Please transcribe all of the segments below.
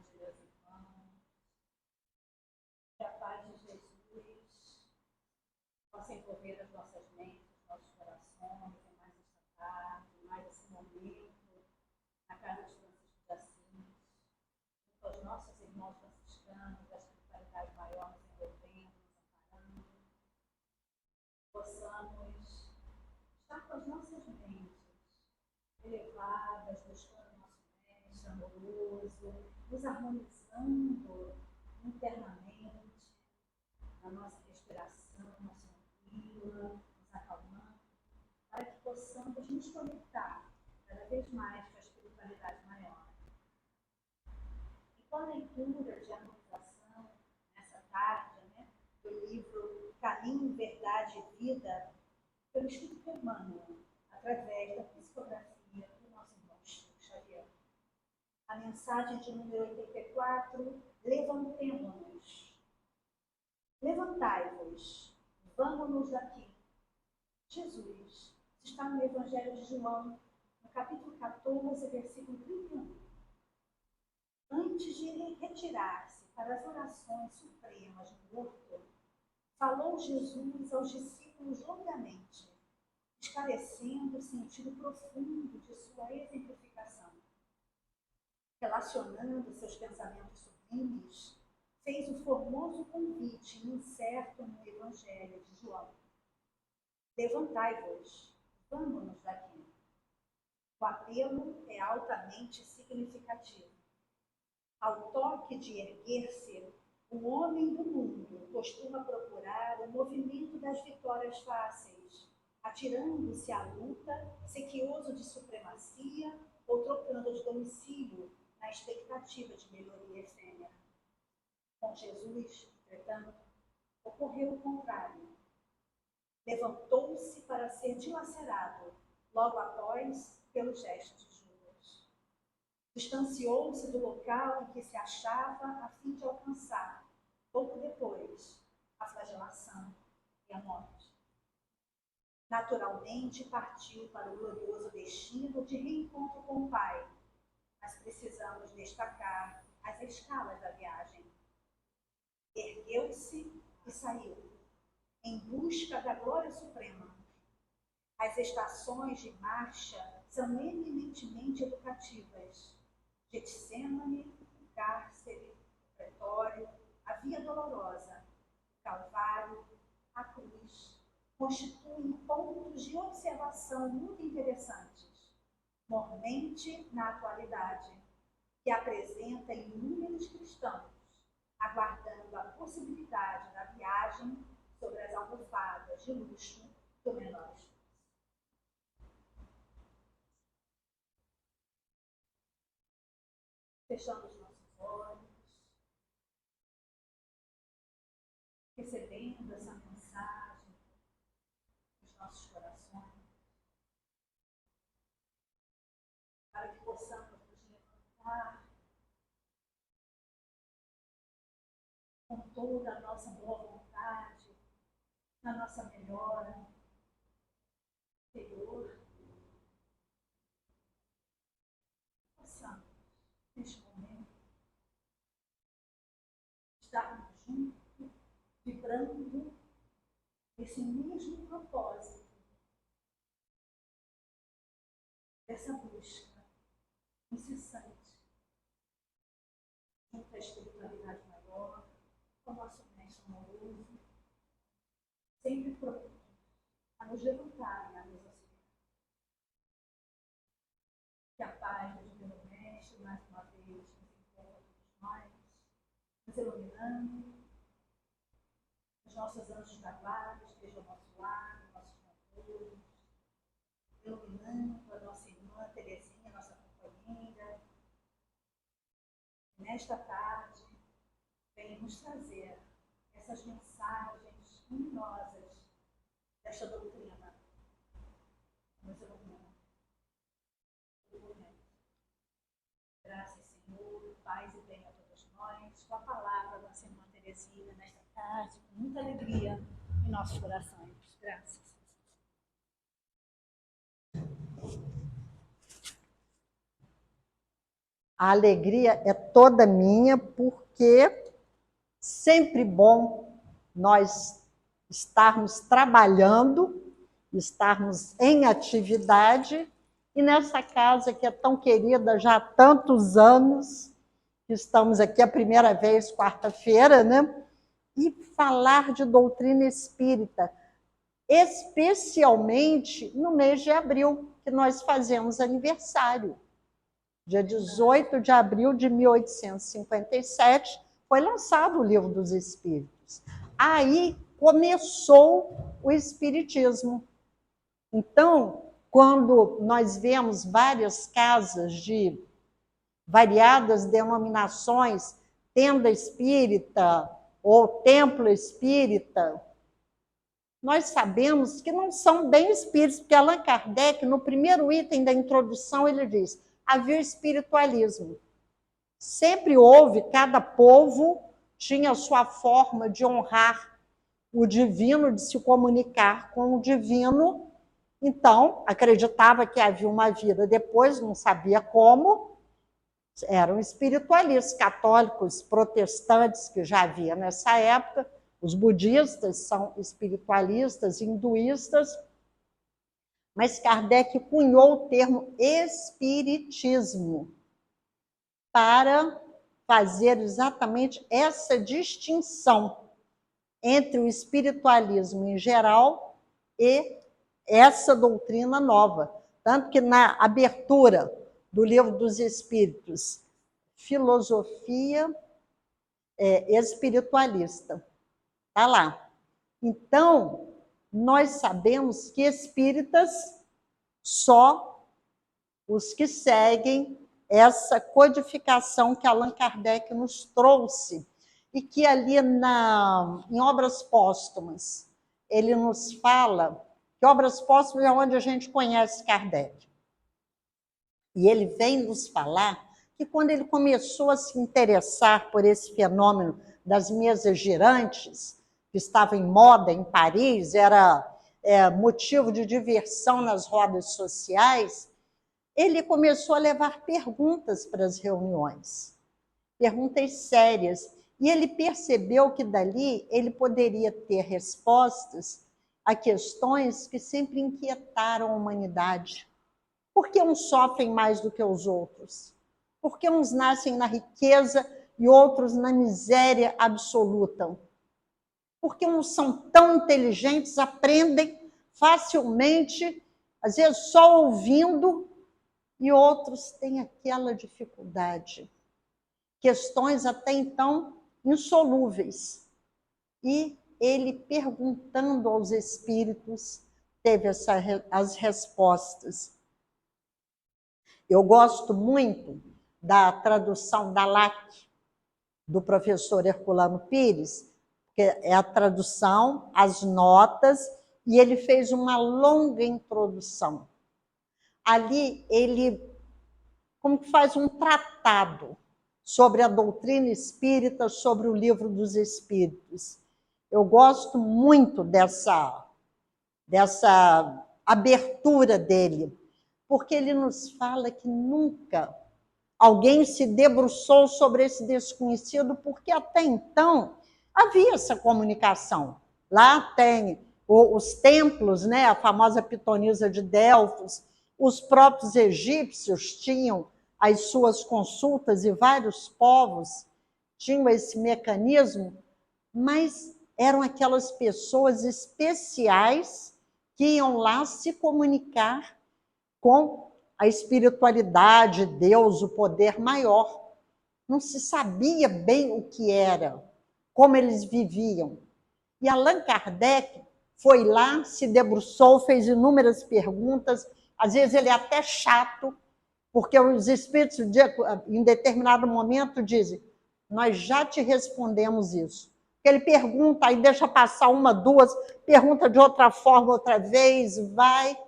irmãos e das irmãs. Que a paz de Jesus possa envolver as nossas mentes, os nossos corações, em mais esta tarde, em mais esse momento, na casa de Francisco de Assis, junto aos nossos irmãos franciscanos, da espiritualidade maior nos envolvendo, nos amparando. Possamos estar com as nossas mentes elevadas, buscando o nosso mestre amoroso, nos harmonizando internamente, na nossa respiração, nossa tranquila, nos acalmando, para que possamos nos conectar cada vez mais com a espiritualidade maior. E com a leitura de harmonização, nessa tarde, do livro Caminho, Verdade e Vida, pelo Espírito Emmanuel, através da psicografia do nosso irmão Chico Xavier. A mensagem de número 84, levantemo-nos. Levantai-vos, vamos-nos daqui. Jesus está no Evangelho de João, no capítulo 14, versículo 31. Antes de ele retirar-se para as orações supremas do horto, falou Jesus aos discípulos longamente, esclarecendo o sentido profundo de sua exemplificação. Relacionando seus pensamentos sublimes, fez o formoso convite incerto no Evangelho de João. Levantai-vos, vamos-nos daqui. O apelo é altamente significativo. Ao toque de erguer-se, o homem do mundo costuma procurar o movimento das vitórias fáceis, atirando-se à luta, sequioso de supremacia ou trocando de domicílio na expectativa de melhoria efêmera. Com Jesus, entretanto, ocorreu o contrário. Levantou-se para ser dilacerado, logo após, pelo gesto de Judas. Distanciou-se do local em que se achava a fim de alcançar, pouco depois, a flagelação e a morte. Naturalmente, partiu para o glorioso destino de reencontro com o Pai, mas precisamos destacar as escalas da viagem. Ergueu-se e saiu, em busca da glória suprema. As estações de marcha são eminentemente educativas. Getsêmani, o cárcere, o pretório, a via dolorosa, o calvário, a cruz, constituem pontos de observação muito interessantes, mormente na atualidade, que apresenta inúmeros cristãos, aguardando a possibilidade da viagem sobre as almofadas de luxo do menor esforço. Fechamos nossos olhos, recebendo essa mensagem nos nossos corações, para que possamos nos levantar com toda a nossa boa vontade, na nossa melhora interior, possamos, neste momento, estarmos juntos, vibrando esse mesmo propósito, dessa busca incessante, junto à espiritualidade maior, com o nosso mestre amoroso, sempre pronto a nos levantar e a nos auxiliar. Que a paz do Divino Mestre, mais uma vez, nos envolva a todos nós, nos iluminando, os nossos anjos da guarda estejam ao nosso lado, nossos mentores, iluminando a nossa irmã Terezinha, nossa companheira. Nesta tarde, venhamos trazer essas mensagens luminosas desta doutrina, nos ilumina. Graças, Senhor, paz e bem a todos nós, com a palavra da nossa irmã Terezinha nesta tarde, com muita alegria em nossos corações. Graças. A alegria é toda minha, porque sempre bom nós estarmos trabalhando, estarmos em atividade, e nessa casa que é tão querida já há tantos anos, que estamos aqui a primeira vez, quarta-feira, né? E falar de doutrina espírita, especialmente no mês de abril, que nós fazemos aniversário. Dia 18 de abril de 1857, foi lançado o Livro dos Espíritos. Aí começou o Espiritismo. Então, quando nós vemos várias casas de variadas denominações, tenda espírita ou templo espírita, nós sabemos que não são bem espíritos, porque Allan Kardec, no primeiro item da introdução, ele diz: havia o espiritualismo. Sempre houve, cada povo tinha a sua forma de honrar o divino, de se comunicar com o divino. Então, acreditava que havia uma vida depois, não sabia como. Eram espiritualistas, católicos, protestantes, que já havia nessa época. Os budistas são espiritualistas, hinduístas. Mas Kardec cunhou o termo espiritismo para fazer exatamente essa distinção entre o espiritualismo em geral e essa doutrina nova. Tanto que na abertura do Livro dos Espíritos, filosofia espiritualista, está lá. Então, nós sabemos que espíritas só os que seguem essa codificação que Allan Kardec nos trouxe, e que ali em Obras Póstumas, ele nos fala que Obras Póstumas é onde a gente conhece Kardec. E ele vem nos falar que quando ele começou a se interessar por esse fenômeno das mesas girantes, que estava em moda em Paris, era motivo de diversão nas rodas sociais, ele começou a levar perguntas para as reuniões, perguntas sérias, e ele percebeu que dali ele poderia ter respostas a questões que sempre inquietaram a humanidade. Por que uns sofrem mais do que os outros? Por que uns nascem na riqueza e outros na miséria absoluta? Por que uns são tão inteligentes, aprendem facilmente, às vezes só ouvindo, e outros têm aquela dificuldade. Questões até então insolúveis. E ele, perguntando aos espíritos, teve as respostas. Eu gosto muito da tradução da LAC, do professor Herculano Pires, que é a tradução, as notas, e ele fez uma longa introdução. Ali ele como que faz um tratado sobre a doutrina espírita, sobre o Livro dos Espíritos. Eu gosto muito dessa abertura dele, porque ele nos fala que nunca alguém se debruçou sobre esse desconhecido, porque até então havia essa comunicação. Lá tem os templos, né, a famosa pitonisa de Delfos, os próprios egípcios tinham as suas consultas e vários povos tinham esse mecanismo, mas eram aquelas pessoas especiais que iam lá se comunicar com a espiritualidade, Deus, o poder maior. Não se sabia bem o que era, como eles viviam. E Allan Kardec foi lá, se debruçou, fez inúmeras perguntas, às vezes ele é até chato, porque os espíritos, em determinado momento, dizem: nós já te respondemos isso. Ele pergunta, aí deixa passar uma, duas, pergunta de outra forma, outra vez, vai.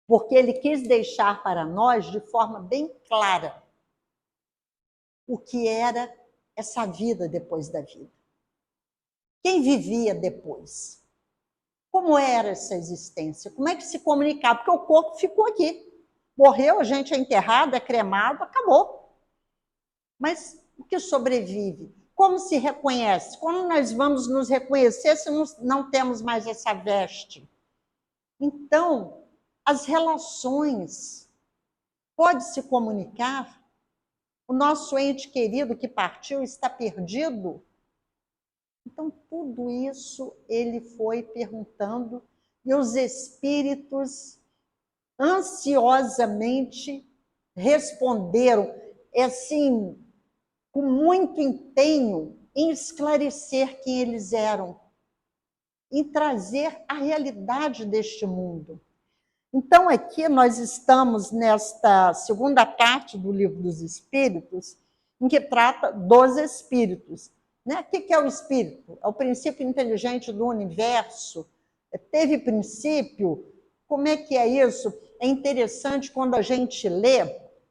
Porque ele quis deixar para nós, de forma bem clara, o que era essa vida depois da vida. Quem vivia depois? Como era essa existência? Como é que se comunicava? Porque o corpo ficou aqui. Morreu, a gente é enterrado, é cremado, acabou. Mas o que sobrevive? Como se reconhece? Como nós vamos nos reconhecer se não temos mais essa veste? Então, as relações, pode se comunicar? O nosso ente querido que partiu está perdido? Então, tudo isso ele foi perguntando e os espíritos ansiosamente responderam, assim, com muito empenho em esclarecer quem eles eram, em trazer a realidade deste mundo. Então, aqui nós estamos nesta segunda parte do Livro dos Espíritos, em que trata dos espíritos. Né? O que é o espírito? É o princípio inteligente do universo. Teve princípio? Como é que é isso? É interessante quando a gente lê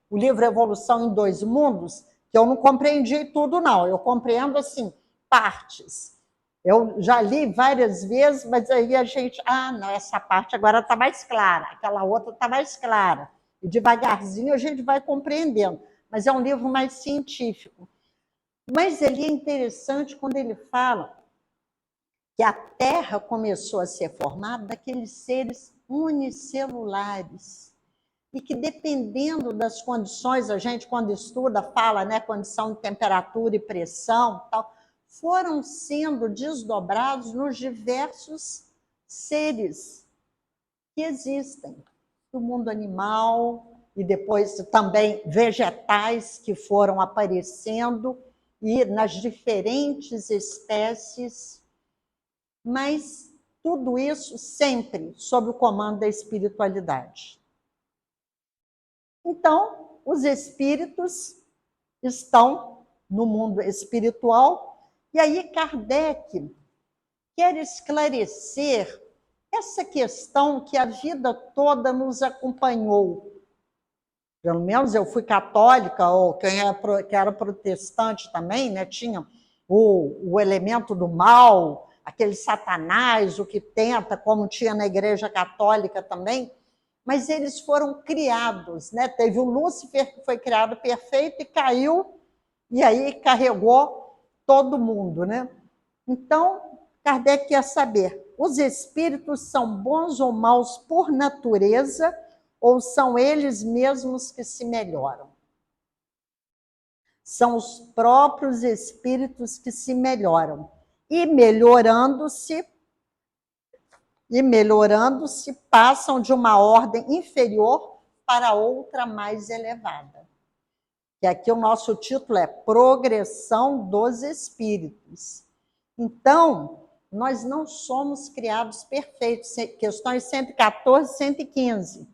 o livro Evolução em Dois Mundos, que eu não compreendi tudo, não. Eu compreendo, assim, partes. Eu já li várias vezes, mas aí a gente... não, essa parte agora está mais clara, aquela outra está mais clara. E devagarzinho a gente vai compreendendo. Mas é um livro mais científico. Mas ele é interessante quando ele fala que a Terra começou a ser formada daqueles seres unicelulares. E que, dependendo das condições, a gente, quando estuda, fala, né, condição de temperatura e pressão, tal, foram sendo desdobrados nos diversos seres que existem, do mundo animal, e depois também vegetais que foram aparecendo, e nas diferentes espécies, mas tudo isso sempre sob o comando da espiritualidade. Então, os espíritos estão no mundo espiritual, e aí Kardec quer esclarecer essa questão que a vida toda nos acompanhou. Pelo menos eu fui católica, ou quem era protestante também, né, tinha o elemento do mal, aquele Satanás, o que tenta, como tinha na Igreja Católica também, mas eles foram criados, né? Teve o Lúcifer, que foi criado perfeito e caiu, e aí carregou todo mundo, né? Então, Kardec quer saber, os espíritos são bons ou maus por natureza, ou são eles mesmos que se melhoram? São os próprios espíritos que se melhoram. E melhorando-se, passam de uma ordem inferior para outra mais elevada. E aqui o nosso título é Progressão dos Espíritos. Então, nós não somos criados perfeitos. Questões 114 e 115.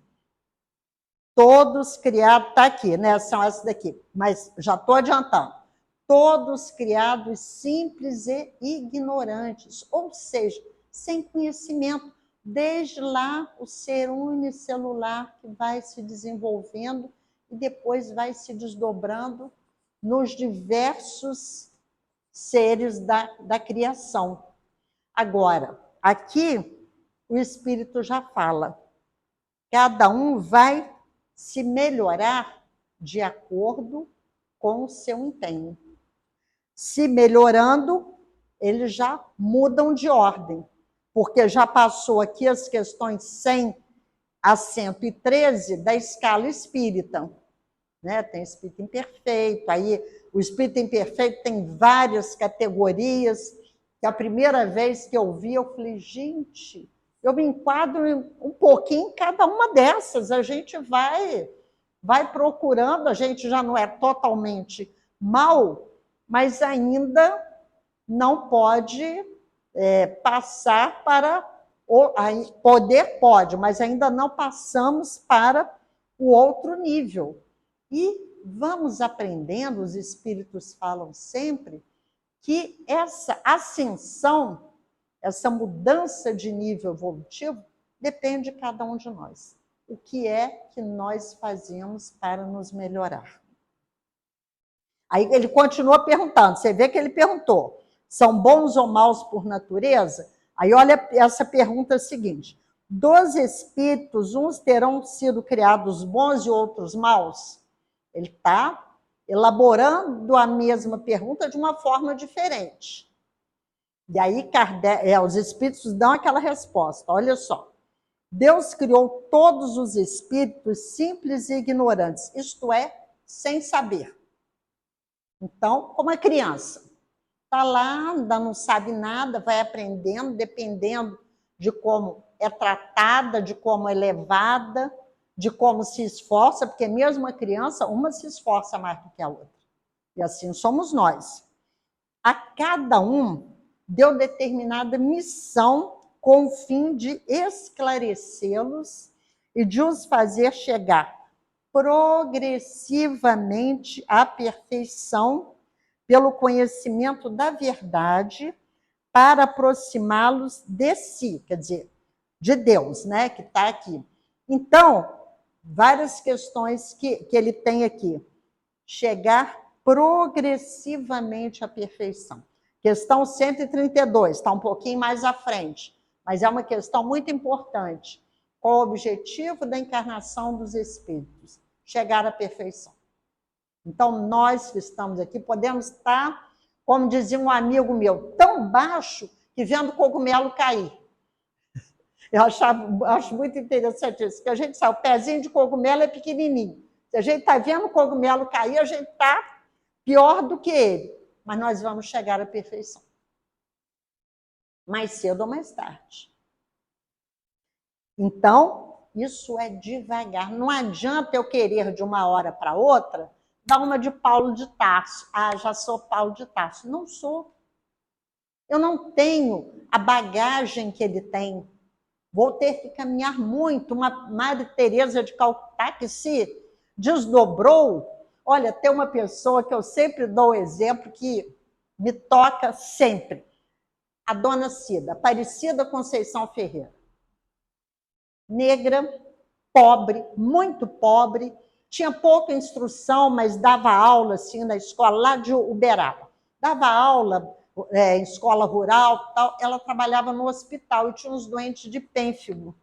Todos criados, está aqui, né? São essas daqui, mas já estou adiantando. Todos criados simples e ignorantes, ou seja, sem conhecimento. Desde lá, o ser unicelular que vai se desenvolvendo e depois vai se desdobrando nos diversos seres da criação. Agora, aqui o Espírito já fala. Cada um vai se melhorar de acordo com o seu empenho. Se melhorando, eles já mudam de ordem, porque já passou aqui as questões 100 a 113 da escala espírita. Né? Tem espírito imperfeito, aí o espírito imperfeito tem várias categorias, que a primeira vez que eu vi, eu falei, gente, eu me enquadro um pouquinho em cada uma dessas, a gente vai procurando, a gente já não é totalmente mal, mas ainda não pode passar para... Poder pode, mas ainda não passamos para o outro nível. E vamos aprendendo, os espíritos falam sempre, que essa ascensão, essa mudança de nível evolutivo, depende de cada um de nós. O que é que nós fazemos para nos melhorar? Aí ele continua perguntando, você vê que ele perguntou, são bons ou maus por natureza? Aí olha essa pergunta seguinte, dos espíritos, uns terão sido criados bons e outros maus? Ele está elaborando a mesma pergunta de uma forma diferente. E aí os espíritos dão aquela resposta, olha só. Deus criou todos os espíritos simples e ignorantes, isto é, sem saber. Então, como a criança, está lá, ainda não sabe nada, vai aprendendo, dependendo de como é tratada, de como é levada, de como se esforça, porque mesmo a criança, uma se esforça mais do que a outra. E assim somos nós. A cada um deu determinada missão com o fim de esclarecê-los e de os fazer chegar progressivamente à perfeição pelo conhecimento da verdade para aproximá-los de si, quer dizer, de Deus, né, que está aqui. Então, várias questões que ele tem aqui. Chegar progressivamente à perfeição. Questão 132, está um pouquinho mais à frente, mas é uma questão muito importante. Qual o objetivo da encarnação dos espíritos? Chegar à perfeição. Então, nós que estamos aqui podemos estar, como dizia um amigo meu, tão baixo que vendo o cogumelo cair. Eu acho muito interessante isso, porque a gente sabe, o pezinho de cogumelo é pequenininho. Se a gente está vendo o cogumelo cair, a gente está pior do que ele. Mas nós vamos chegar à perfeição. Mais cedo ou mais tarde. Então, isso é devagar. Não adianta eu querer de uma hora para outra dar uma de Paulo de Tarso. Ah, já sou Paulo de Tarso. Não sou. Eu não tenho a bagagem que ele tem. Vou ter que caminhar muito. Uma Madre Teresa de Calcutá que se desdobrou. Olha, tem uma pessoa que eu sempre dou o exemplo que me toca sempre. A Dona Cida, Aparecida Conceição Ferreira. Negra, pobre, muito pobre, tinha pouca instrução, mas dava aula assim, na escola lá de Uberaba. Dava aula em escola rural, tal. Ela trabalhava no hospital e tinha uns doentes de pênfigo.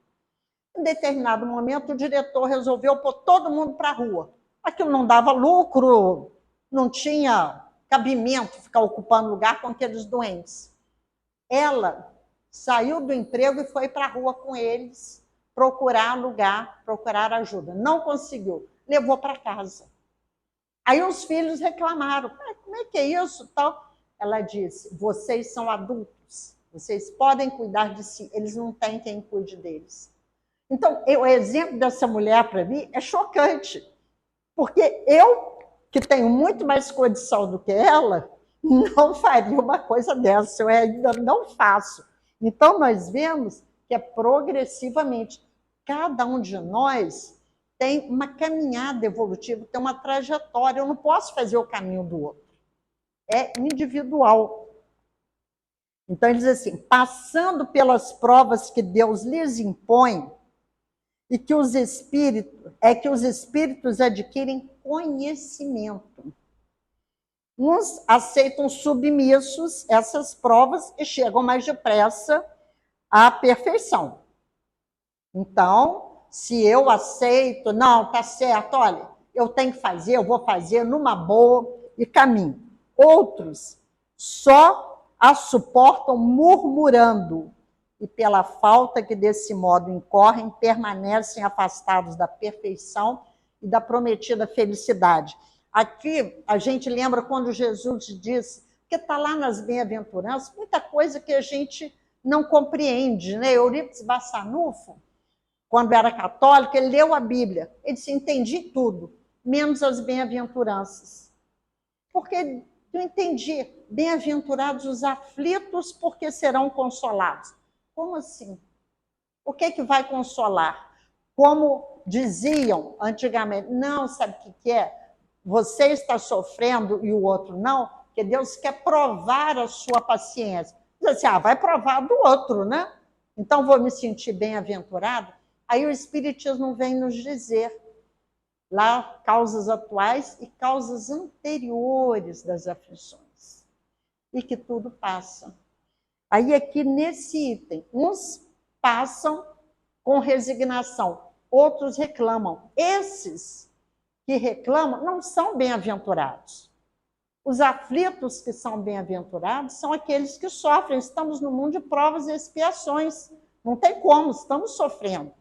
Em determinado momento, o diretor resolveu pôr todo mundo para a rua. Aquilo não dava lucro, não tinha cabimento ficar ocupando lugar com aqueles doentes. Ela saiu do emprego e foi para a rua com eles, procurar lugar, procurar ajuda. Não conseguiu, levou para casa. Aí os filhos reclamaram, como é que é isso? Tal. Ela disse, vocês são adultos, vocês podem cuidar de si, eles não têm quem cuide deles. Então, o exemplo dessa mulher, para mim, é chocante, porque eu, que tenho muito mais condição do que ela, não faria uma coisa dessa, eu ainda não faço. Então, nós vemos que é progressivamente. Cada um de nós tem uma caminhada evolutiva, tem uma trajetória. Eu não posso fazer o caminho do outro. É individual. Então, ele diz assim, passando pelas provas que Deus lhes impõe, e que os espíritos adquirem conhecimento. Uns aceitam submissos essas provas e chegam mais depressa à perfeição. Então, se eu aceito, não, tá certo, olha, eu tenho que fazer, eu vou fazer numa boa e caminho. Outros só a suportam murmurando e pela falta que desse modo incorrem, permanecem afastados da perfeição e da prometida felicidade. Aqui, a gente lembra quando Jesus disse, que está lá nas bem-aventuranças, muita coisa que a gente não compreende, né? Eurípides Bassanufo, quando era católico, ele leu a Bíblia, ele disse, entendi tudo, menos as bem-aventuranças. Porque eu entendi, bem-aventurados os aflitos, porque serão consolados. Como assim? O que é que vai consolar? Como diziam antigamente, não, sabe o que é? Você está sofrendo e o outro não, porque Deus quer provar a sua paciência. Diz assim, vai provar do outro, né? Então vou me sentir bem-aventurado? Aí o Espiritismo vem nos dizer lá causas atuais e causas anteriores das aflições. E que tudo passa. Aí aqui nesse item, uns passam com resignação. Outros reclamam. Esses que reclamam não são bem-aventurados. Os aflitos que são bem-aventurados são aqueles que sofrem. Estamos no mundo de provas e expiações. Não tem como, estamos sofrendo.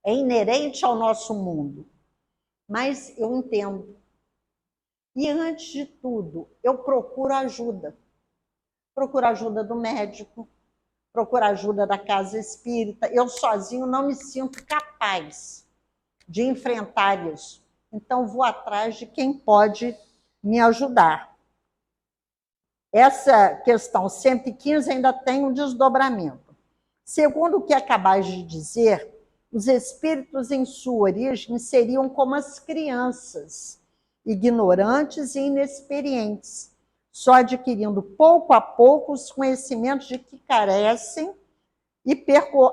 É inerente ao nosso mundo. Mas eu entendo. E antes de tudo, eu procuro ajuda. Procuro ajuda do médico, procuro ajuda da casa espírita. Eu sozinho não me sinto capaz de enfrentar isso. Então, vou atrás de quem pode me ajudar. Essa questão 115 ainda tem um desdobramento. Segundo o que acabais de dizer, os espíritos em sua origem seriam como as crianças, ignorantes e inexperientes, só adquirindo pouco a pouco os conhecimentos de que carecem e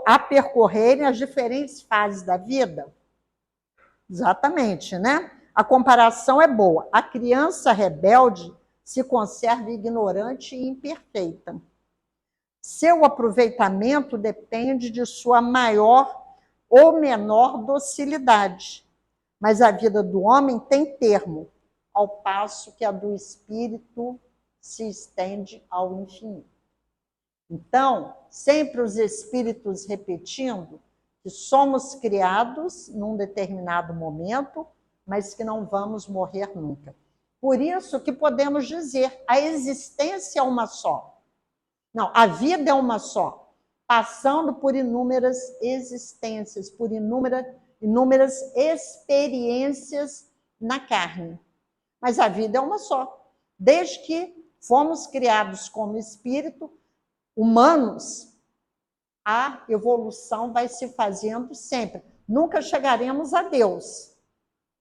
a percorrerem as diferentes fases da vida. Exatamente, né? A comparação é boa. A criança rebelde se conserva ignorante e imperfeita. Seu aproveitamento depende de sua maior ou menor docilidade. Mas a vida do homem tem termo, ao passo que a do espírito se estende ao infinito. Então, sempre os espíritos repetindo que somos criados num determinado momento, mas que não vamos morrer nunca. Por isso que podemos dizer, a existência é uma só. Não, a vida é uma só, passando por inúmeras existências, por inúmeras experiências na carne. Mas a vida é uma só. Desde que fomos criados como espírito, humanos, a evolução vai se fazendo sempre. Nunca chegaremos a Deus,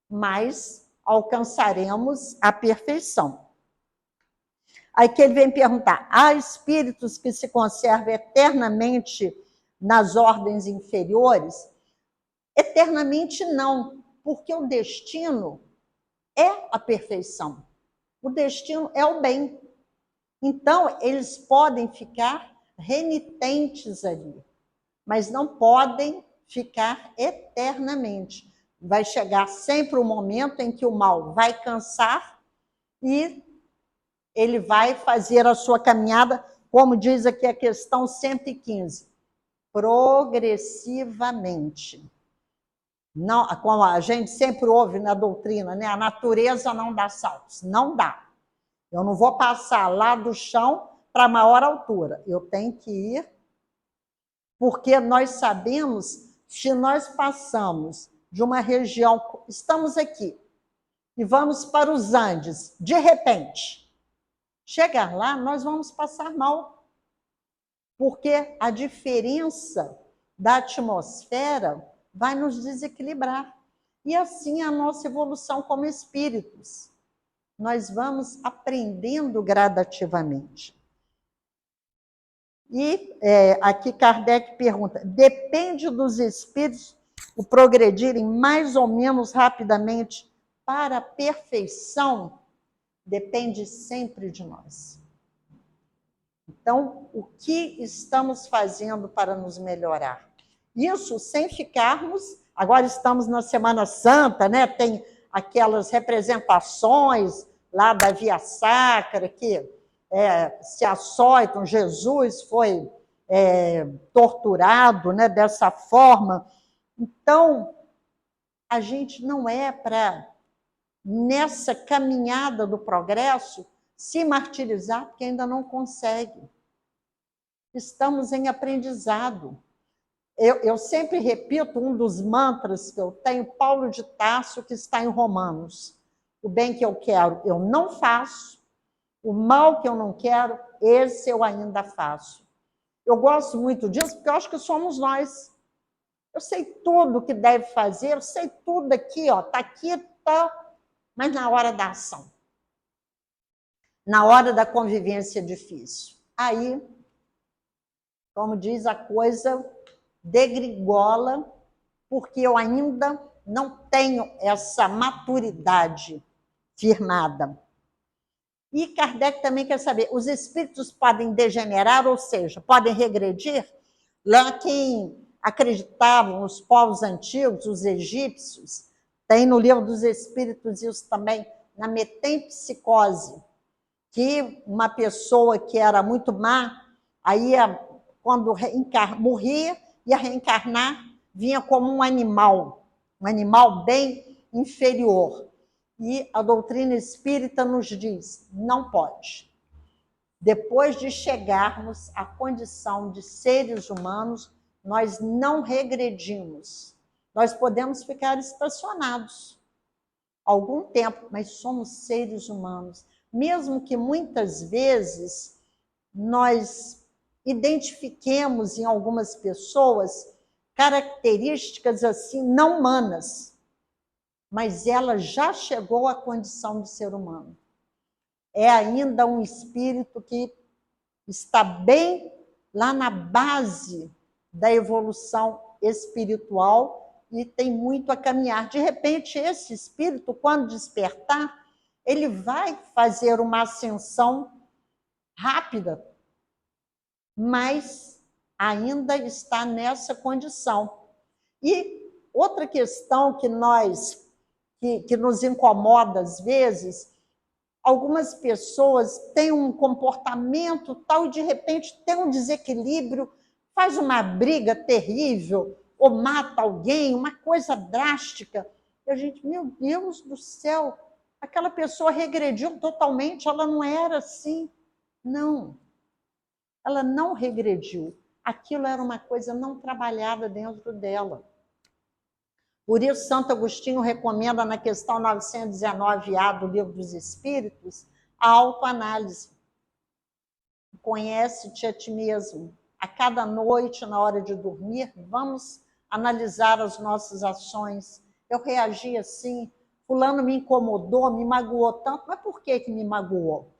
mas alcançaremos a perfeição. Aí que ele vem perguntar, há espíritos que se conservam eternamente nas ordens inferiores? Eternamente não, porque o destino é a perfeição. O destino é o bem. Então, eles podem ficar renitentes ali, mas não podem ficar eternamente. Vai chegar sempre o momento em que o mal vai cansar e ele vai fazer a sua caminhada, como diz aqui a questão 115, progressivamente. Não, como a gente sempre ouve na doutrina, né? A natureza não dá saltos. Não dá. Eu não vou passar lá do chão para a maior altura. Eu tenho que ir, porque nós sabemos, se nós passamos de uma região, estamos aqui, e vamos para os Andes, de repente, chegar lá, nós vamos passar mal, porque a diferença da atmosfera vai nos desequilibrar. E assim é a nossa evolução como espíritos. Nós vamos aprendendo gradativamente. E aqui Kardec pergunta, depende dos espíritos o progredirem mais ou menos rapidamente para a perfeição? Depende sempre de nós. Então, o que estamos fazendo para nos melhorar? Isso sem ficarmos, agora estamos na Semana Santa, né? Tem aquelas representações lá da Via Sacra, que se açoitam, Jesus foi torturado, né, dessa forma. Então, a gente não é para, nessa caminhada do progresso, se martirizar, porque ainda não consegue. Estamos em aprendizado. Eu sempre repito um dos mantras que eu tenho, Paulo de Tarso, que está em Romanos. O bem que eu quero, eu não faço. O mal que eu não quero, esse eu ainda faço. Eu gosto muito disso, porque eu acho que somos nós. Eu sei tudo o que deve fazer, eu sei tudo aqui, ó, tá aqui, tá, mas na hora da ação, na hora da convivência difícil, aí, como diz, a coisa degringola, porque eu ainda não tenho essa maturidade firmada. E Kardec também quer saber, os espíritos podem degenerar, ou seja, podem regredir? Lá quem acreditavam os povos antigos, os egípcios, tem no livro dos Espíritos isso também, na metempsicose, que uma pessoa que era muito má, aí quando morria, ia reencarnar, vinha como um animal bem inferior. E a doutrina espírita nos diz, não pode. Depois de chegarmos à condição de seres humanos, nós não regredimos. Nós podemos ficar estacionados algum tempo, mas somos seres humanos. Mesmo que muitas vezes nós identifiquemos em algumas pessoas características assim não humanas, mas ela já chegou à condição de ser humano. É ainda um espírito que está bem lá na base da evolução espiritual e tem muito a caminhar. De repente, esse espírito, quando despertar, ele vai fazer uma ascensão rápida, mas ainda está nessa condição. E outra questão que nos incomoda às vezes, algumas pessoas têm um comportamento tal e de repente tem um desequilíbrio, faz uma briga terrível ou mata alguém, uma coisa drástica. E a gente, meu Deus do céu, aquela pessoa regrediu totalmente, ela não era assim. Não, ela não regrediu. Aquilo era uma coisa não trabalhada dentro dela. Por isso, Santo Agostinho recomenda na questão 919A do Livro dos Espíritos a autoanálise. Conhece-te a ti mesmo. A cada noite, na hora de dormir, vamos analisar as nossas ações. Eu reagi assim, fulano me incomodou, me magoou tanto, mas por que me magoou?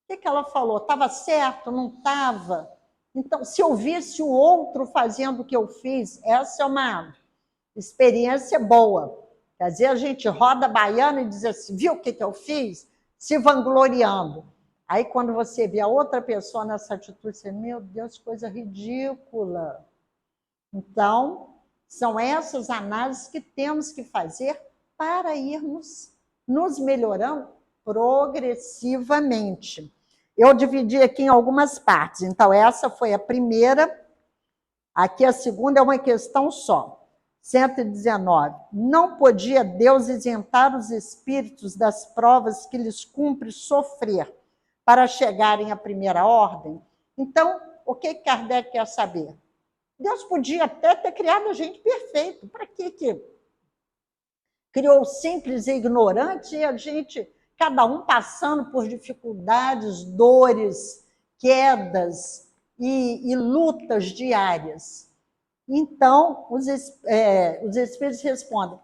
O que ela falou? Estava certo? Não estava? Então, se eu visse o outro fazendo o que eu fiz, essa é uma experiência boa. Quer dizer, a gente roda a baiana e diz assim, viu o que eu fiz? Se vangloriando. Aí, quando você vê a outra pessoa nessa atitude, você, meu Deus, coisa ridícula. Então, são essas análises que temos que fazer para irmos nos melhorando progressivamente. Eu dividi aqui em algumas partes. Então, essa foi a primeira. Aqui a segunda é uma questão só. 119. Não podia Deus isentar os espíritos das provas que lhes cumpre sofrer para chegarem à primeira ordem? Então, o que Kardec quer saber? Deus podia até ter criado a gente perfeito. Para que criou simples e ignorante e a gente, cada um passando por dificuldades, dores, quedas e lutas diárias? Então, os espíritos respondem,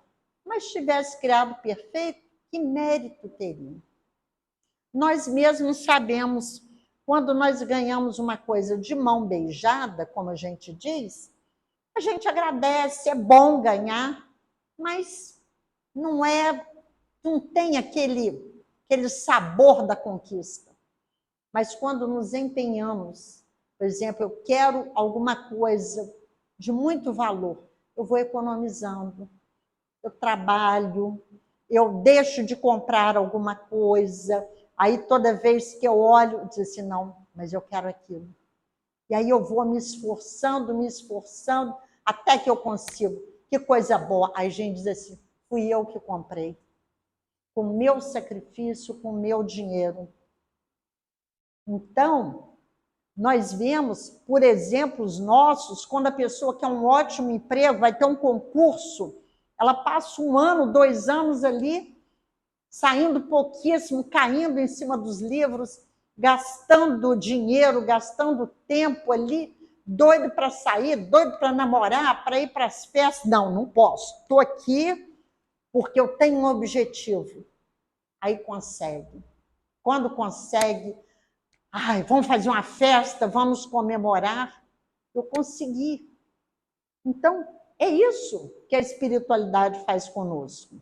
mas se tivesse criado perfeito, que mérito teria? Nós mesmos sabemos, quando nós ganhamos uma coisa de mão beijada, como a gente diz, a gente agradece, é bom ganhar, mas não tem aquele sabor da conquista. Mas quando nos empenhamos, por exemplo, eu quero alguma coisa de muito valor, eu vou economizando, eu trabalho, eu deixo de comprar alguma coisa, aí toda vez que eu olho, eu digo assim, não, mas eu quero aquilo. E aí eu vou me esforçando, até que eu consigo. Que coisa boa. Aí a gente diz assim, fui eu que comprei. Com o meu sacrifício, com o meu dinheiro. Então, nós vemos, por exemplos nossos, quando a pessoa quer um ótimo emprego, vai ter um concurso, ela passa 1 ano, 2 anos ali, saindo pouquíssimo, caindo em cima dos livros, gastando dinheiro, gastando tempo ali, doido para sair, doido para namorar, para ir para as festas. Não posso. Estou aqui porque eu tenho um objetivo. Aí consegue. Quando consegue, vamos fazer uma festa, vamos comemorar. Eu consegui. Então, é isso que a espiritualidade faz conosco.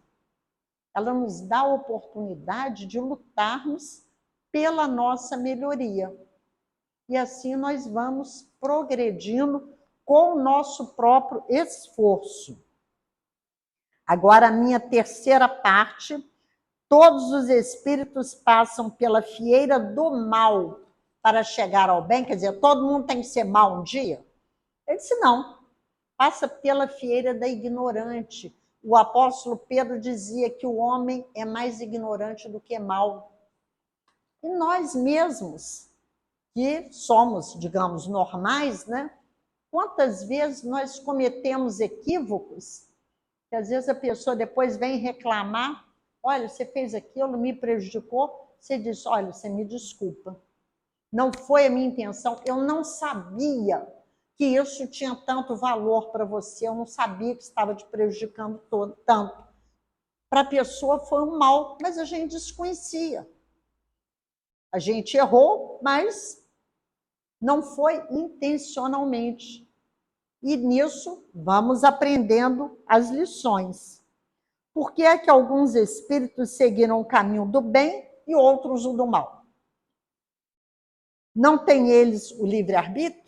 Ela nos dá a oportunidade de lutarmos pela nossa melhoria. E assim nós vamos progredindo com o nosso próprio esforço. Agora, a minha terceira parte, todos os espíritos passam pela fieira do mal para chegar ao bem, quer dizer, todo mundo tem que ser mal um dia? Ele disse, não, passa pela fieira da ignorante. O apóstolo Pedro dizia que o homem é mais ignorante do que mal. E nós mesmos, que somos, digamos, normais, né? Quantas vezes nós cometemos equívocos, que às vezes a pessoa depois vem reclamar, olha, você fez aquilo, me prejudicou, você diz, olha, você me desculpa. Não foi a minha intenção, eu não sabia que isso tinha tanto valor para você, eu não sabia que estava te prejudicando tanto. Para a pessoa foi um mal, mas a gente desconhecia. A gente errou, mas não foi intencionalmente. E nisso vamos aprendendo as lições. Por que é que alguns espíritos seguiram o caminho do bem e outros o do mal? Não tem eles o livre-arbítrio?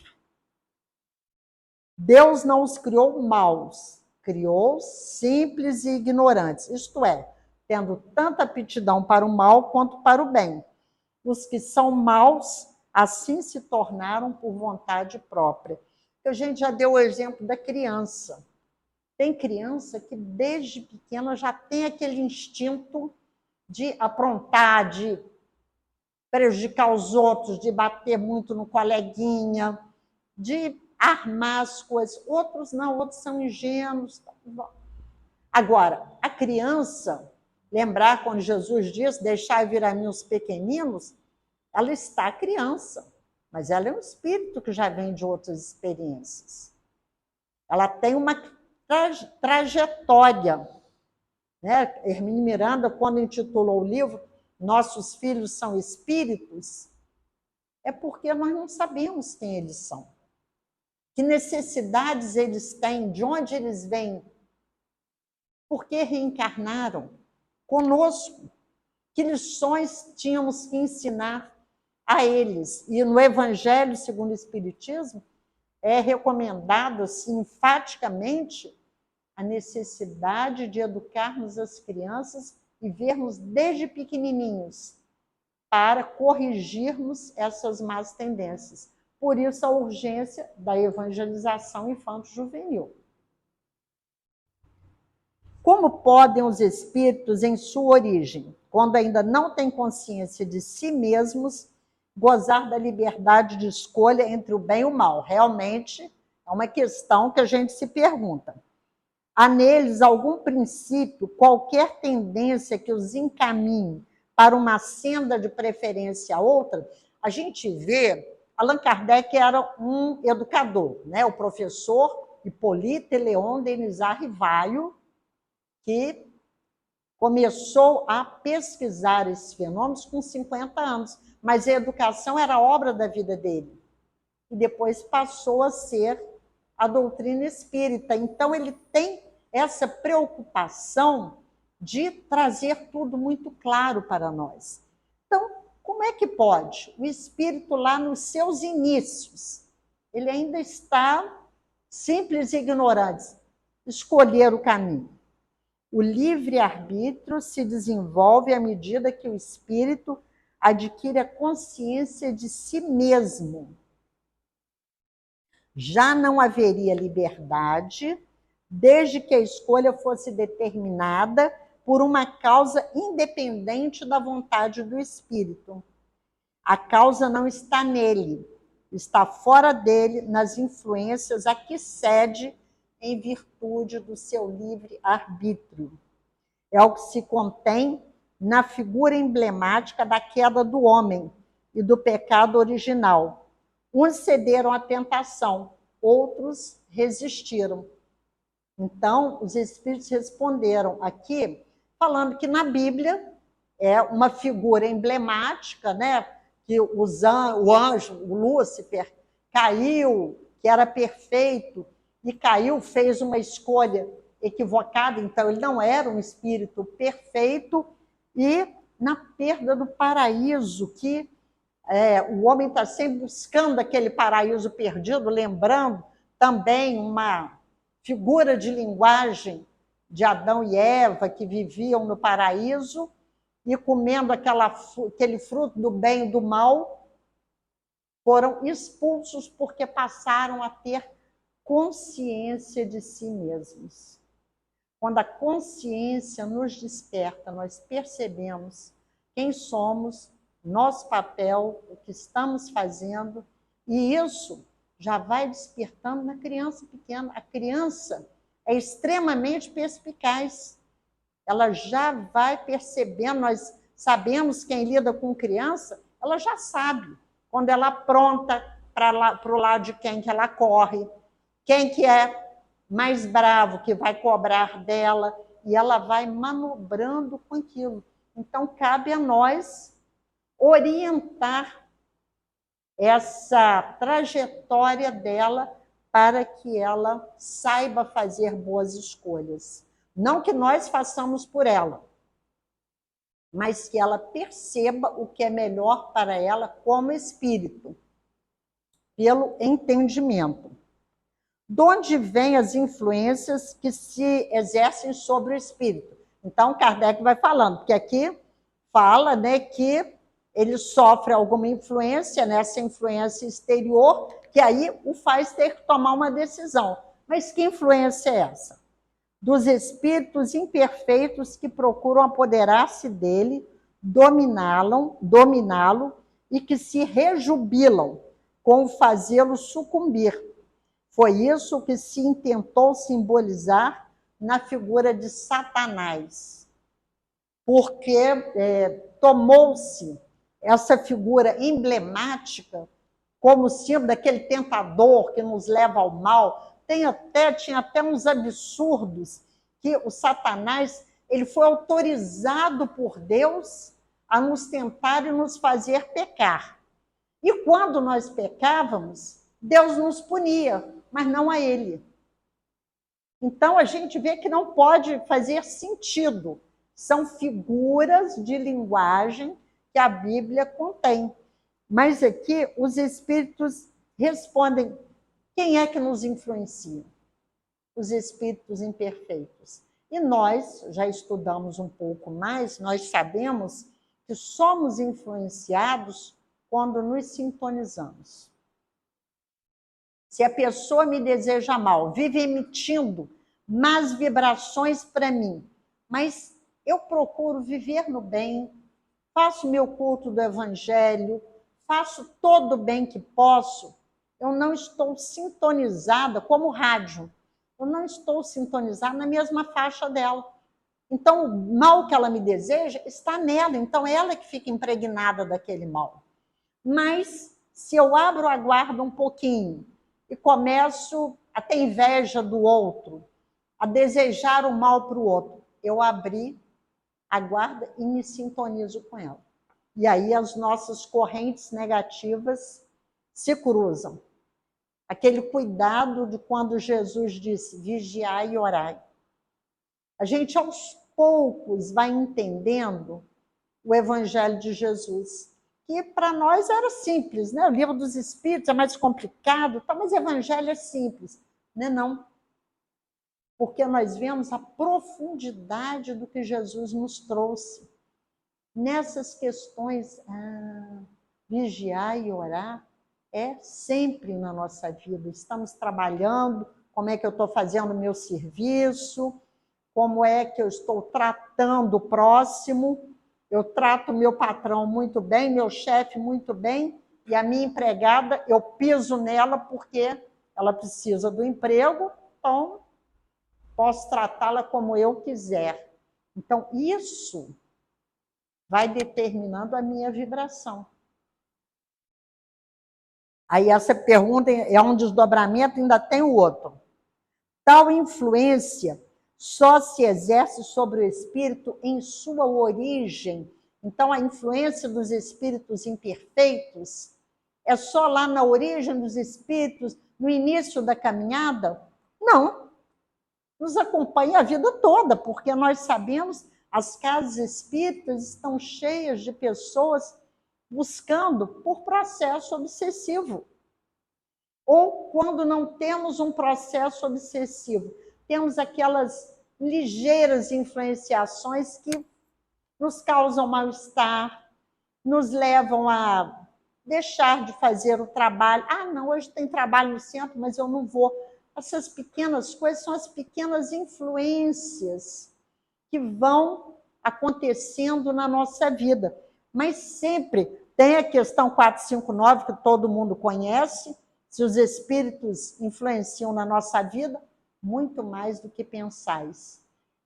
Deus não os criou maus, criou simples e ignorantes, isto é, tendo tanta aptidão para o mal quanto para o bem. Os que são maus, assim se tornaram por vontade própria. A gente já deu o exemplo da criança. Tem criança que desde pequena já tem aquele instinto de aprontar, de prejudicar os outros, de bater muito no coleguinha, de armar as coisas. Outros não, outros são ingênuos. Agora, a criança, lembrar quando Jesus diz, deixai vir a mim os pequeninos, ela está criança, mas ela é um espírito que já vem de outras experiências. Ela tem uma trajetória. Né? Hermínio Miranda, quando intitulou o livro Nossos Filhos São Espíritos, é porque nós não sabemos quem eles são. Que necessidades eles têm, de onde eles vêm, por que reencarnaram conosco, que lições tínhamos que ensinar a eles. E no Evangelho segundo o Espiritismo é recomendado assim, enfaticamente a necessidade de educarmos as crianças e vermos desde pequenininhos para corrigirmos essas más tendências. Por isso, a urgência da evangelização infanto-juvenil. Como podem os espíritos, em sua origem, quando ainda não têm consciência de si mesmos, gozar da liberdade de escolha entre o bem e o mal? Realmente é uma questão que a gente se pergunta. Há neles algum princípio, qualquer tendência que os encaminhe para uma senda de preferência a outra? A gente vê, Allan Kardec era um educador, né? O professor Hippolyte Léon Denisard Rivaio, que começou a pesquisar esses fenômenos com 50 anos, mas a educação era obra da vida dele. E depois passou a ser a doutrina espírita. Então, ele tem essa preocupação de trazer tudo muito claro para nós. Então, como é que pode? O espírito lá nos seus inícios, ele ainda está simples e ignorante, escolher o caminho. O livre-arbítrio se desenvolve à medida que o espírito adquire a consciência de si mesmo. Já não haveria liberdade desde que a escolha fosse determinada por uma causa independente da vontade do espírito. A causa não está nele, está fora dele, nas influências a que cede em virtude do seu livre-arbítrio. É o que se contém na figura emblemática da queda do homem e do pecado original. Uns cederam à tentação, outros resistiram. Então, os espíritos responderam aqui, falando que na Bíblia é uma figura emblemática, né? Que o anjo, o Lúcifer, caiu, que era perfeito, e caiu, fez uma escolha equivocada, então ele não era um espírito perfeito, e na perda do paraíso, que o homem está sempre buscando aquele paraíso perdido, lembrando também uma figura de linguagem de Adão e Eva, que viviam no paraíso e comendo aquele fruto do bem e do mal, foram expulsos porque passaram a ter consciência de si mesmos. Quando a consciência nos desperta, nós percebemos quem somos, nosso papel, o que estamos fazendo, e isso já vai despertando na criança pequena. A criança é extremamente perspicaz. Ela já vai percebendo, nós sabemos quem lida com criança, ela já sabe quando ela apronta para o lado de quem que ela corre, quem que é mais bravo, que vai cobrar dela, e ela vai manobrando com aquilo. Então, cabe a nós orientar essa trajetória dela para que ela saiba fazer boas escolhas. Não que nós façamos por ela, mas que ela perceba o que é melhor para ela como espírito, pelo entendimento. De onde vêm as influências que se exercem sobre o espírito? Então, Kardec vai falando, porque aqui fala, né, que ele sofre alguma influência, nessa influência exterior, que aí o faz ter que tomar uma decisão. Mas que influência é essa? Dos espíritos imperfeitos que procuram apoderar-se dele, dominá-lo e que se rejubilam com fazê-lo sucumbir. Foi isso que se intentou simbolizar na figura de Satanás, porque tomou-se essa figura emblemática como símbolo daquele tentador que nos leva ao mal. Tinha até uns absurdos que o Satanás ele foi autorizado por Deus a nos tentar e nos fazer pecar. E quando nós pecávamos, Deus nos punia, mas não a ele. Então, a gente vê que não pode fazer sentido. São figuras de linguagem que a Bíblia contém. Mas aqui, os espíritos respondem: quem é que nos influencia? Os espíritos imperfeitos. E nós já estudamos um pouco mais, nós sabemos que somos influenciados quando nos sintonizamos. Se a pessoa me deseja mal, vive emitindo más vibrações para mim, mas eu procuro viver no bem, faço meu culto do evangelho, faço todo o bem que posso, eu não estou sintonizada como rádio, eu não estou sintonizada na mesma faixa dela. Então, o mal que ela me deseja está nela, então ela que fica impregnada daquele mal. Mas, se eu abro a guarda um pouquinho e começo a ter inveja do outro, a desejar o mal para o outro, eu abri a guarda e me sintonizo com ela. E aí as nossas correntes negativas se cruzam. Aquele cuidado de quando Jesus disse, vigiai e orai. A gente, aos poucos, vai entendendo o Evangelho de Jesus, que para nós era simples, né? O livro dos Espíritos é mais complicado, mas o Evangelho é simples. Não é não. Porque nós vemos a profundidade do que Jesus nos trouxe. Nessas questões, vigiar e orar é sempre na nossa vida. Estamos trabalhando, como é que eu estou fazendo o meu serviço, como é que eu estou tratando o próximo. Eu trato meu patrão muito bem, meu chefe muito bem, e a minha empregada, eu piso nela porque ela precisa do emprego, então posso tratá-la como eu quiser. Então, isso vai determinando a minha vibração. Aí essa pergunta é um desdobramento, ainda tem o outro. Tal influência só se exerce sobre o espírito em sua origem. Então, a influência dos espíritos imperfeitos é só lá na origem dos espíritos, no início da caminhada? Não. Nos acompanha a vida toda, porque nós sabemos as casas espíritas estão cheias de pessoas buscando por processo obsessivo. ou quando não temos um processo obsessivo, temos aquelas ligeiras influenciações que nos causam mal-estar, nos levam a deixar de fazer o trabalho. Ah, não, hoje tem trabalho no centro, mas eu não vou. Essas pequenas coisas são as pequenas influências que vão acontecendo na nossa vida. Mas sempre tem a questão 459, que todo mundo conhece, se os espíritos influenciam na nossa vida, muito mais do que pensais.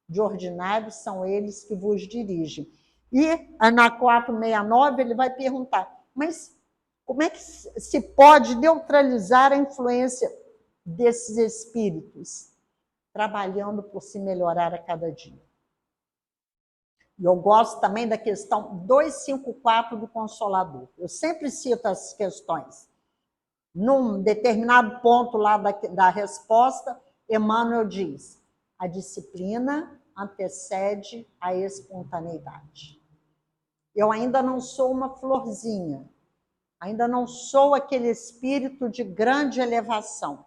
De ordinário, são eles que vos dirigem. E na 469, ele vai perguntar, mas como é que se pode neutralizar a influência desses espíritos? Trabalhando por se melhorar a cada dia. E eu gosto também da questão 254 do Consolador. Eu sempre cito essas questões. Num determinado ponto lá da resposta, Emmanuel diz: a disciplina antecede a espontaneidade. Eu ainda não sou uma florzinha, ainda não sou aquele espírito de grande elevação,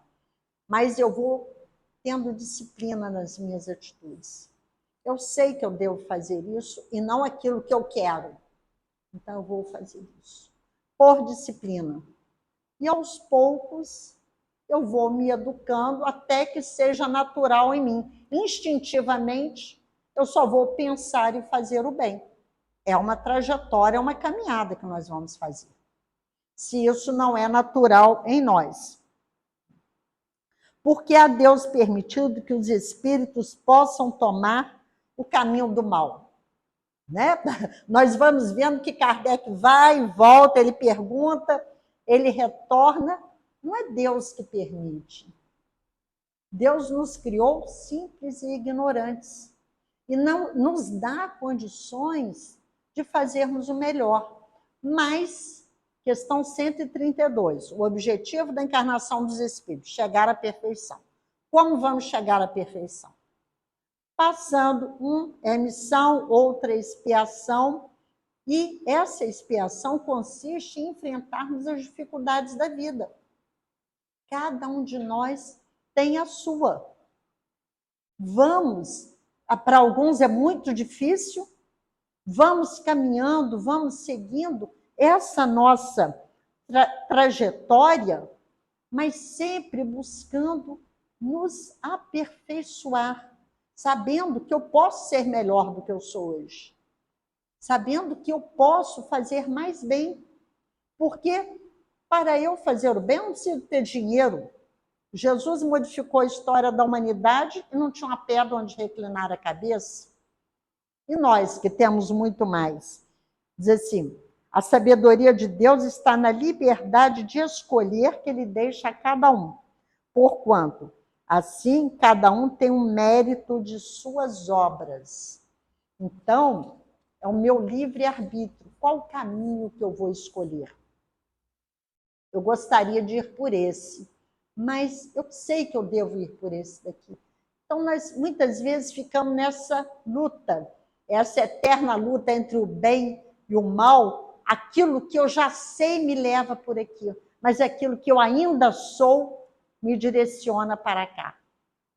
mas eu vou tendo disciplina nas minhas atitudes. Eu sei que eu devo fazer isso e não aquilo que eu quero. Então, eu vou fazer isso. Por disciplina. E, aos poucos, eu vou me educando até que seja natural em mim. Instintivamente, eu só vou pensar e fazer o bem. É uma trajetória, é uma caminhada que nós vamos fazer. Se isso não é natural em nós. Porque a Deus permitido que os espíritos possam tomar o caminho do mal. Né? Nós vamos vendo que Kardec vai e volta, ele pergunta, ele retorna. Não é Deus que permite. Deus nos criou simples e ignorantes. E não nos dá condições de fazermos o melhor. Mas, questão 132, o objetivo da encarnação dos espíritos, chegar à perfeição. Como vamos chegar à perfeição? Passando emissão, outra expiação, e essa expiação consiste em enfrentarmos as dificuldades da vida. Cada um de nós tem a sua. Vamos, para alguns é muito difícil, vamos caminhando, vamos seguindo essa nossa trajetória, mas sempre buscando nos aperfeiçoar, sabendo que eu posso ser melhor do que eu sou hoje, sabendo que eu posso fazer mais bem, porque para eu fazer o bem eu não preciso ter dinheiro. Jesus modificou a história da humanidade e não tinha uma pedra onde reclinar a cabeça. E nós, que temos muito mais? Diz assim, a sabedoria de Deus está na liberdade de escolher que ele deixa a cada um. Porquanto, assim, cada um tem um mérito de suas obras. Então, é o meu livre-arbítrio. Qual o caminho que eu vou escolher? Eu gostaria de ir por esse, mas eu sei que eu devo ir por esse daqui. Então, nós muitas vezes ficamos nessa luta, essa eterna luta entre o bem e o mal. Aquilo que eu já sei me leva por aqui, mas aquilo que eu ainda sou me direciona para cá.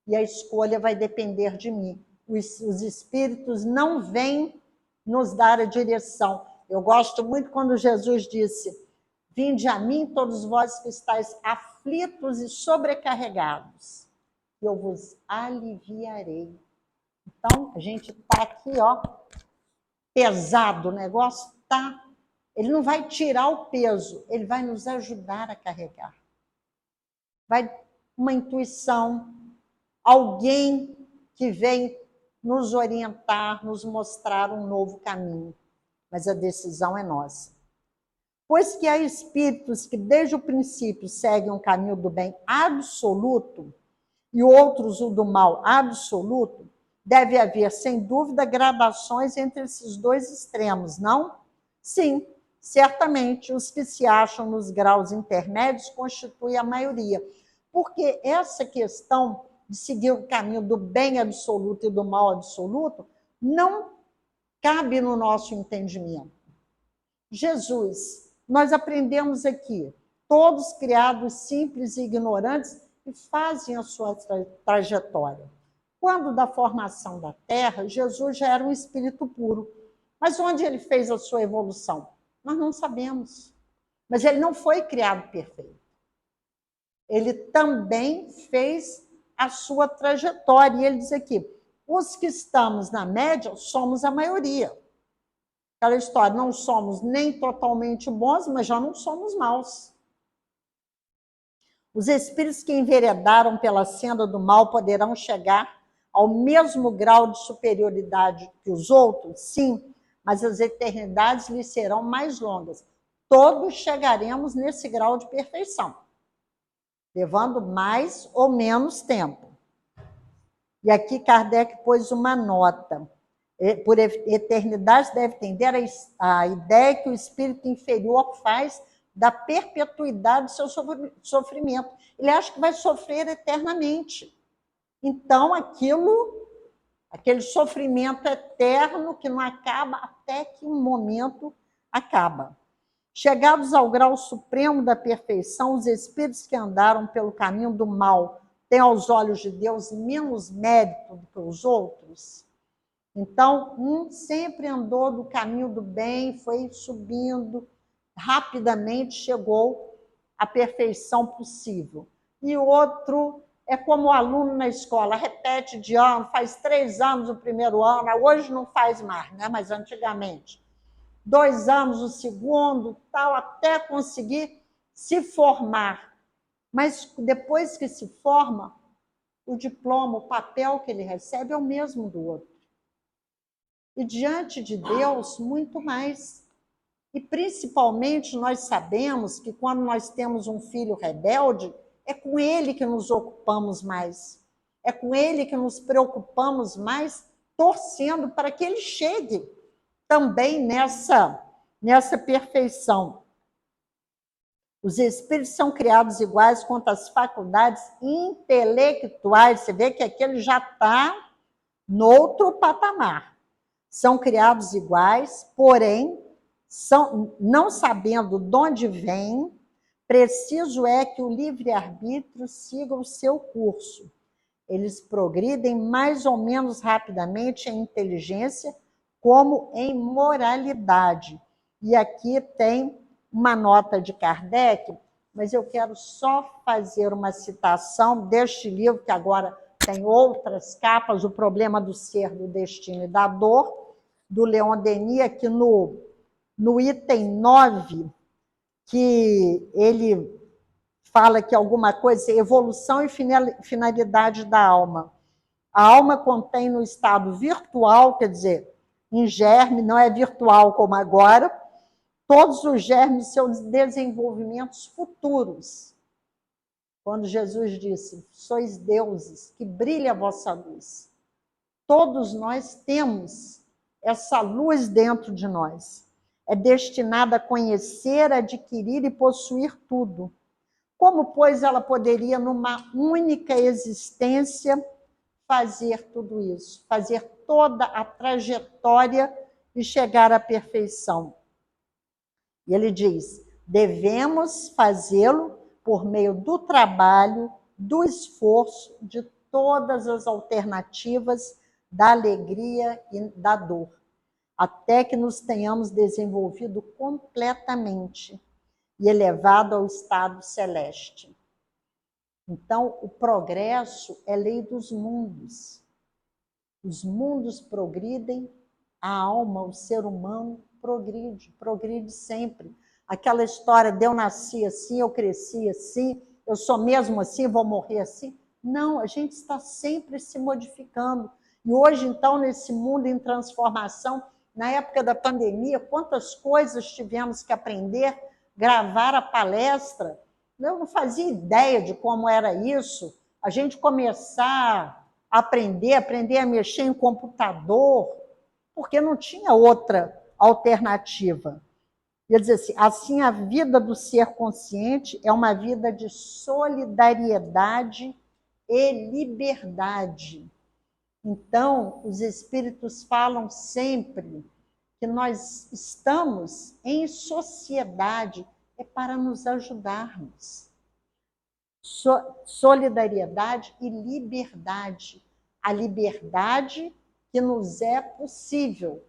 E a escolha vai depender de mim. Os espíritos não vêm nos dar a direção. Eu gosto muito quando Jesus disse: vinde a mim todos vós que estáis aflitos e sobrecarregados, e eu vos aliviarei. Então, a gente está aqui, ó, pesado, o negócio está... Ele não vai tirar o peso, ele vai nos ajudar a carregar. Vai uma intuição, alguém que vem nos orientar, nos mostrar um novo caminho. Mas a decisão é nossa. Pois que há espíritos que desde o princípio seguem um caminho do bem absoluto e outros o do mal absoluto, deve haver, sem dúvida, gradações entre esses dois extremos, não? Sim, certamente os que se acham nos graus intermédios constituem a maioria, porque essa questão de seguir o caminho do bem absoluto e do mal absoluto não cabe no nosso entendimento. Jesus, nós aprendemos aqui, todos criados simples e ignorantes e fazem a sua trajetória. Quando da formação da Terra, Jesus já era um espírito puro. Mas onde ele fez a sua evolução? Nós não sabemos. Mas ele não foi criado perfeito. Ele também fez a sua trajetória. E ele diz aqui, os que estamos na média somos a maioria. Aquela história, não somos nem totalmente bons, mas já não somos maus. Os espíritos que enveredaram pela senda do mal poderão chegar ao mesmo grau de superioridade que os outros? Sim, mas as eternidades lhes serão mais longas. Todos chegaremos nesse grau de perfeição, levando mais ou menos tempo. E aqui Kardec pôs uma nota. Por eternidade deve tender a ideia que o espírito inferior faz da perpetuidade do seu sofrimento. Ele acha que vai sofrer eternamente. Então, aquele sofrimento eterno que não acaba até que um momento acaba. Chegados ao grau supremo da perfeição, os espíritos que andaram pelo caminho do mal têm aos olhos de Deus menos mérito do que os outros? Então, um sempre andou do caminho do bem, foi subindo, rapidamente chegou à perfeição possível. E o outro é como o aluno na escola, repete de ano, faz 3 anos o primeiro ano, hoje não faz mais, né? Mas antigamente. 2 anos o segundo, tal, até conseguir se formar. Mas depois que se forma, o diploma, o papel que ele recebe é o mesmo do outro. E diante de Deus, muito mais. E principalmente nós sabemos que quando nós temos um filho rebelde, é com ele que nos ocupamos mais. É com ele que nos preocupamos mais, torcendo para que ele chegue também nessa perfeição. Os espíritos são criados iguais quanto às faculdades intelectuais. Você vê que aqui ele já está noutro patamar. São criados iguais, porém, não sabendo de onde vêm, preciso é que o livre-arbítrio siga o seu curso. Eles progridem mais ou menos rapidamente em inteligência, como em moralidade. E aqui tem uma nota de Kardec, mas eu quero só fazer uma citação deste livro, que agora tem outras capas, O Problema do Ser, do Destino e da Dor, do Leon Denis, aqui no item 9, que ele fala que alguma coisa, evolução e finalidade da alma. A alma contém no estado virtual, quer dizer, em germe, não é virtual como agora, todos os germes, seus desenvolvimentos futuros. Quando Jesus disse, sois deuses, que brilha a vossa luz. Todos nós temos essa luz dentro de nós. É destinada a conhecer, adquirir e possuir tudo. Como, pois, ela poderia, numa única existência, fazer tudo isso? Fazer toda a trajetória e chegar à perfeição? E ele diz, devemos fazê-lo por meio do trabalho, do esforço, de todas as alternativas, da alegria e da dor, até que nos tenhamos desenvolvido completamente e elevado ao estado celeste. Então, o progresso é lei dos mundos. Os mundos progridem, a alma, o ser humano, progride sempre. Aquela história de eu nasci assim, eu cresci assim, eu sou mesmo assim, vou morrer assim. Não, a gente está sempre se modificando. E hoje, então, nesse mundo em transformação, na época da pandemia, quantas coisas tivemos que aprender, gravar a palestra. Eu não fazia ideia de como era isso. A gente começar a aprender a mexer em computador, porque não tinha outra alternativa. Quer dizer assim, a vida do ser consciente é uma vida de solidariedade e liberdade. Então, os espíritos falam sempre que nós estamos em sociedade, é para nos ajudarmos. Solidariedade e liberdade. A liberdade que nos é possível.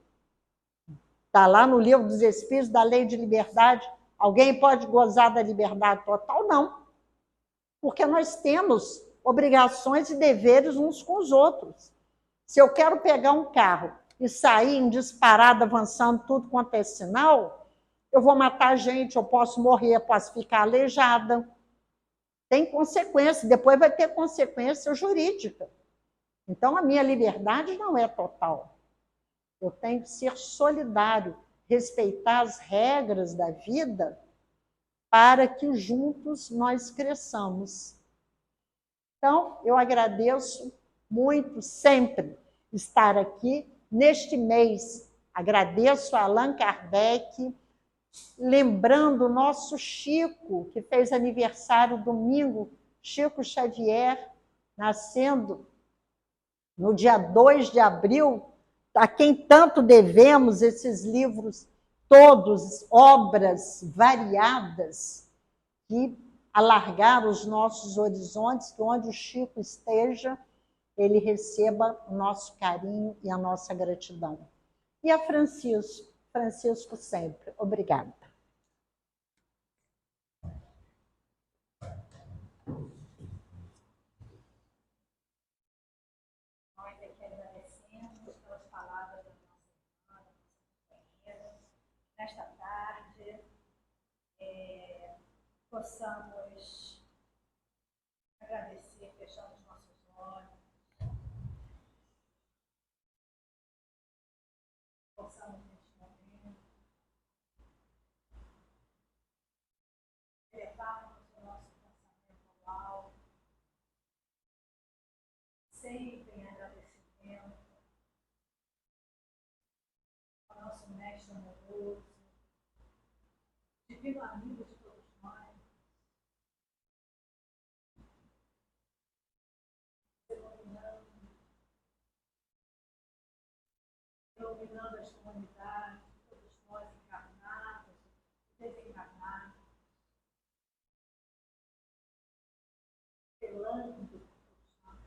Está lá no Livro dos Espíritos, da Lei de Liberdade. Alguém pode gozar da liberdade total? Não. Porque nós temos obrigações e deveres uns com os outros. Se eu quero pegar um carro e sair em disparada, avançando tudo quanto é sinal, eu vou matar gente, eu posso morrer, posso ficar aleijada. Tem consequência, depois vai ter consequência jurídica. Então, a minha liberdade não é total. Eu tenho que ser solidário, respeitar as regras da vida para que juntos nós cresçamos. Então, eu agradeço muito sempre estar aqui neste mês. Agradeço a Allan Kardec, lembrando o nosso Chico, que fez aniversário domingo, Chico Xavier, nascendo no dia 2 de abril, a quem tanto devemos esses livros todos, obras variadas, que alargaram os nossos horizontes, que onde o Chico esteja, ele receba o nosso carinho e a nossa gratidão. E a Francisco, Francisco sempre. Obrigada. Nós aqui agradecemos pelas palavras da nossa irmã, da nossa companheira. Nesta tarde, possamos agradecer, fechando os nossos olhos, possamos neste momento elevarmos o nosso pensamento ao alto, sempre em agradecimento ao nosso mestre amoroso, divino amigo de todos nós, iluminando as comunidades, todos nós encarnados e desencarnados, velando por todos nós,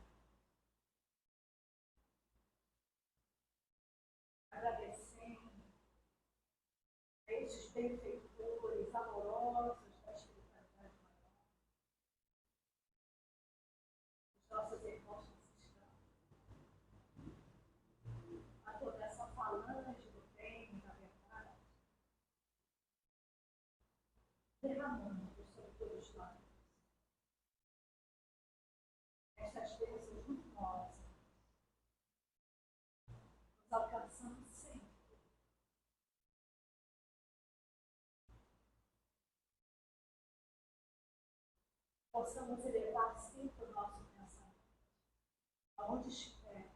agradecendo a estes benfeitores amorosos da espiritualidade maior, os nossos irmãos cristãos, a toda essa falange do bem, da verdade, derramando sobre todos nós estas bênçãos lumosas, nos alcançando sempre. Possamos elevar sempre o nosso pensamento, aonde estiver,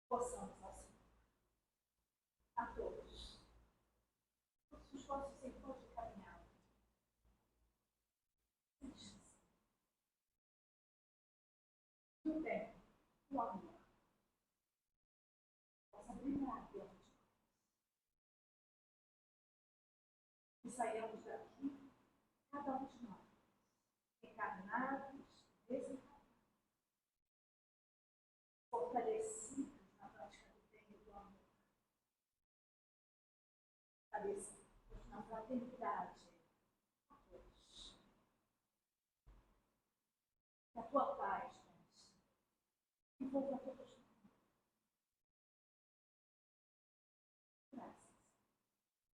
possamos assim, a todos os nossos irmãos de caminhada, o bem, o amor, possa brilhar dentro de nós. E saiamos daqui, cada um de nós, encarnados, desencarnados, fortalecidos na prática do bem e do amor, fortalecidos